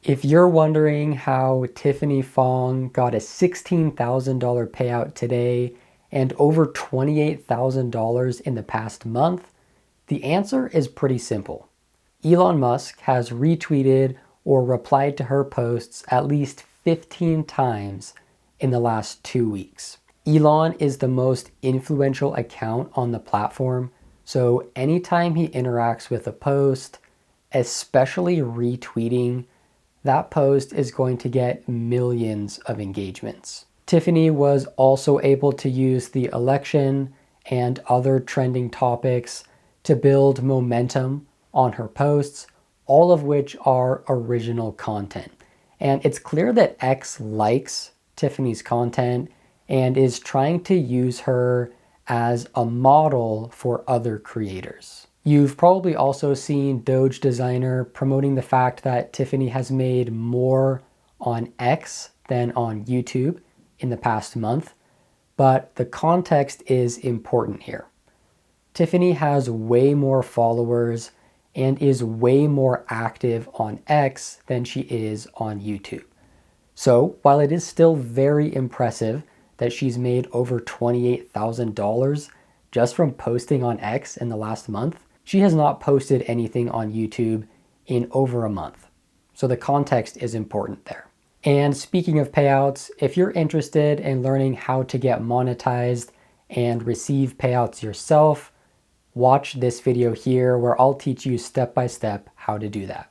If you're wondering how Tiffany Fong got a $16,000 payout today and over $28,000 in the past month, the answer is pretty simple. Elon Musk has retweeted or replied to her posts at least 15 times in the last 2 weeks. Elon is the most influential account on the platform, so anytime he interacts with a post, especially retweeting, that post is going to get millions of engagements. Tiffany was also able to use the election and other trending topics to build momentum on her posts, all of which are original content. And it's clear that X likes Tiffany's content and is trying to use her as a model for other creators. You've probably also seen Doge Designer promoting the fact that Tiffany has made more on X than on YouTube in the past month, but the context is important here. Tiffany has way more followers and is way more active on X than she is on YouTube. So while it is still very impressive that she's made over $28,000 just from posting on X in the last month, she has not posted anything on YouTube in over a month. So the context is important there. And speaking of payouts, if you're interested in learning how to get monetized and receive payouts yourself, watch this video here where I'll teach you step by step how to do that.